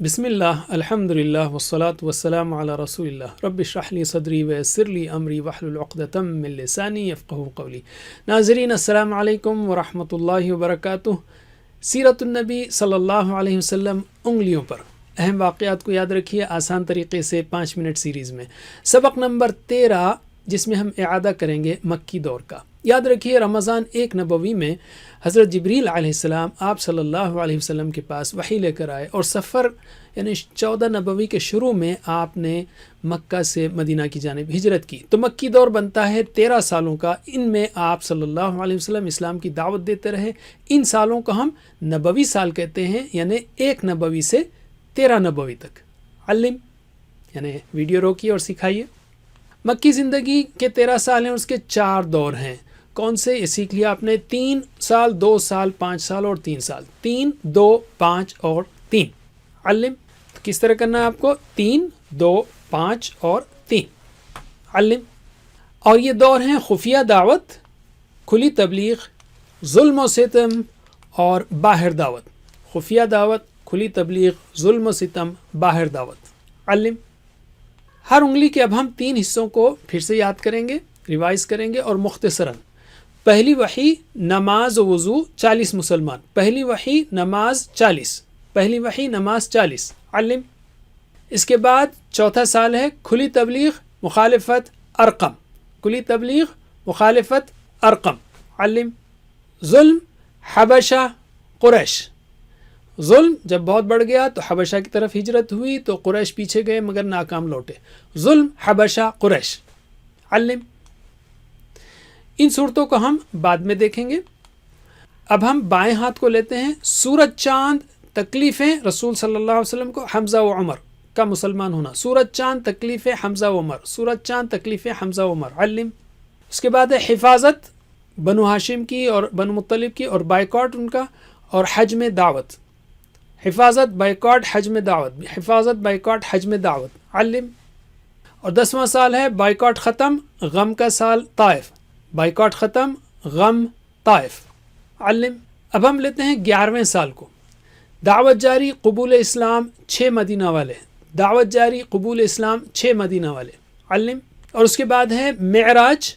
بسم اللہ الحمد للہ والصلاة والسلام علی رسول اللہ رب اشرح لی صدری ویسر لی امری واحلل عقدۃ من لسانی یفقہوا قولی۔ ناظرین السلام علیکم ورحمۃ اللہ وبرکاتہ۔ سیرت النبی صلی اللہ علیہ وسلم انگلیوں پر اہم واقعات کو یاد رکھیے آسان طریقے سے 5 منٹ سیریز میں۔ سبق نمبر 13 جس میں ہم اعادہ کریں گے مکی دور کا۔ یاد رکھیے رمضان 1 نبوی میں حضرت جبریل علیہ السلام آپ صلی اللہ علیہ وسلم کے پاس وحی لے کر آئے، اور سفر یعنی 14 نبوی کے شروع میں آپ نے مکہ سے مدینہ کی جانب ہجرت کی، تو مکی دور بنتا ہے 13 سالوں کا۔ ان میں آپ صلی اللہ علیہ وسلم اسلام کی دعوت دیتے رہے۔ ان سالوں کو ہم نبوی سال کہتے ہیں، یعنی 1 نبوی سے 13 نبوی تک۔ علم یعنی ویڈیو روکیے اور سکھائیے۔ مکی زندگی کے 13 سال ہیں، اس کے 4 دور ہیں۔ کون سے؟ یہ سیکھ لیا آپ نے۔ 3 سال، 2 سال، 5 سال اور 3 سال۔ 3، 2، 5 اور 3۔ علم کس طرح کرنا ہے آپ کو؟ 3، 2، 5 اور 3۔ علم اور یہ دور ہیں خفیہ دعوت، کھلی تبلیغ، ظلم و ستم اور باہر دعوت۔ خفیہ دعوت، کھلی تبلیغ، ظلم و ستم، باہر دعوت۔ علم ہر انگلی کے اب ہم 3 حصوں کو پھر سے یاد کریں گے، ریوائز کریں گے اور مختصراً۔ پہلی وحی نماز و وضو 40 مسلمان، پہلی وحی نماز 40، پہلی وحی نماز 40۔ علم اس کے بعد چوتھا سال ہے کھلی تبلیغ، مخالفت، ارقم، کھلی تبلیغ، مخالفت، ارقم۔ علم ظلم، حبشہ، قریش۔ ظلم جب بہت بڑھ گیا تو حبشہ کی طرف ہجرت ہوئی، تو قریش پیچھے گئے مگر ناکام لوٹے۔ ظلم، حبشہ، قریش۔ علم ان صورتوں کو ہم بعد میں دیکھیں گے۔ اب ہم بائیں ہاتھ کو لیتے ہیں۔ سورج چاند تکلیفیں رسول صلی اللہ علیہ وسلم کو، حمزہ و عمر کا مسلمان ہونا۔ سورج چاند تکلیفیں حمزہ و عمر، سورج چاند تکلیفیں حمزہ و عمر۔ علم اس کے بعد ہے حفاظت بنو ہاشم کی اور بنو مطلب کی، اور بائیکاٹ ان کا، اور حج میں دعوت۔ حفاظت، بائیکاٹ، حج میں دعوت، حفاظت، بائیکاٹ، حج میں دعوت۔ علم اور 10واں سال ہے بائیکاٹ ختم، غم کا سال، طائف۔ بائیکاٹ ختم، غم، طائف۔ علم اب ہم لیتے ہیں 11ویں سال کو۔ دعوت جاری، قبول اسلام، 6 مدینہ والے۔ دعوت جاری، قبول اسلام، 6 مدینہ والے۔ علم اور اس کے بعد ہے معراج،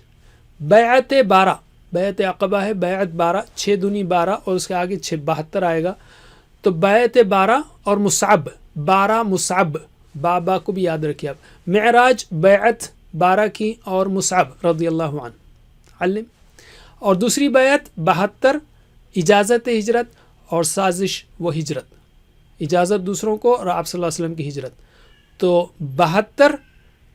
بیعت 12، بیعت عقبہ ہے، بیعت 12، 6 دونی 12 اور اس کے آگے 6 72 آئے گا، تو بیعت 12 اور مصعب 12، مصعب بابا کو بھی یاد رکھیے آپ۔ معراج بیعت 12 کی اور مصعب رضی اللہ عنہ۔ علم اور دوسری بیعت 72، اجازت ہجرت اور سازش و ہجرت، اجازت دوسروں کو اور آپ صلی اللہ علیہ وسلم کی ہجرت، تو 72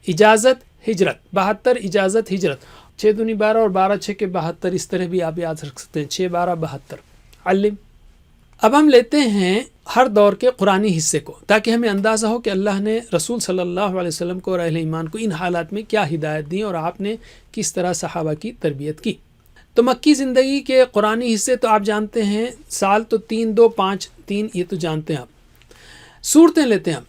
اجازت ہجرت، 72 اجازت ہجرت، 6 دونی 12 اور 12 6 کے 72، اس طرح بھی آپ یاد رکھ سکتے ہیں، 6 12 72۔ علم اب ہم لیتے ہیں ہر دور کے قرآنی حصے کو، تاکہ ہمیں اندازہ ہو کہ اللہ نے رسول صلی اللہ علیہ وسلم کو اور اہل ایمان کو ان حالات میں کیا ہدایت دی اور آپ نے کس طرح صحابہ کی تربیت کی۔ تو مکی زندگی کے قرآنی حصے تو آپ جانتے ہیں، سال تو 3 2 5 3، یہ تو جانتے ہیں آپ۔ صورتیں لیتے ہیں ہم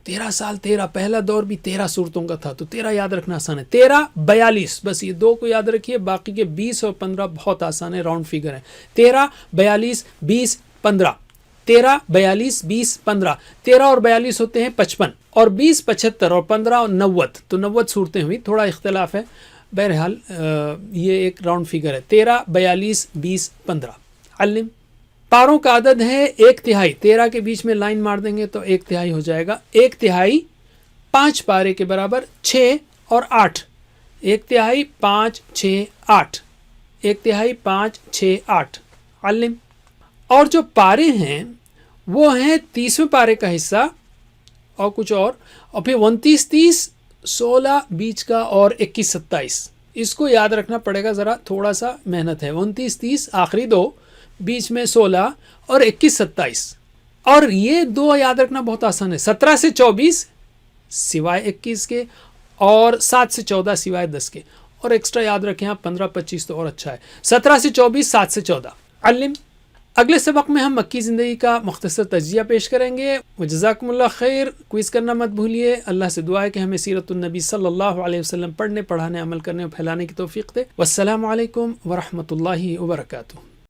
13 سال، 13 پہلا دور بھی 13 صورتوں کا تھا، تو 13 یاد رکھنا آسان ہے۔ 13 42، بس یہ 2 کو یاد رکھیے، باقی کے 20 اور 15 بہت آسان ہے، راؤنڈ فگر ہیں۔ 13 42 20 15، 13 42 20 15، 13 اور 42 ہوتے ہیں 55، اور 20 75 اور 15 اور 90، تو 90 صورتیں ہوئی، تھوڑا اختلاف ہے، بہرحال یہ ایک راؤنڈ فگر ہے، 13 42 20 15۔ علم پاروں کا عدد ہے 1/3، 13 کے بیچ میں لائن مار دیں گے تو 1/3 ہو جائے گا۔ 1/3 5 پارے کے برابر 6 اور 8، 1/3 5 6 8، 1/3 5 6 8۔ علم اور جو پارے ہیں وہ ہیں 30ویں پارے کا حصہ اور کچھ اور پھر 29 30 16 بیچ کا اور 21 27، اس کو یاد رکھنا پڑے گا، ذرا تھوڑا سا محنت ہے۔ 29 30 آخری 2، بیچ میں 16 اور 21 27، اور یہ 2 یاد رکھنا بہت آسان ہے۔ 17 سے 24 سوائے 21 کے، اور 7 سے 14 سوائے 10 کے، اور ایکسٹرا یاد رکھیں آپ 15 25 تو اور اچھا ہے۔ 17 سے 24 7 سے 14۔ علم اگلے سبق میں ہم مکی زندگی کا مختصر تجزیہ پیش کریں گے۔ وجزاکم اللہ خیر، کوئز کرنا مت بھولیے۔ اللہ سے دعا ہے کہ ہمیں سیرت النبی صلی اللہ علیہ وسلم پڑھنے، پڑھانے، عمل کرنے اور پھیلانے کی توفیق دے۔ والسلام علیکم ورحمۃ اللہ وبرکاتہ۔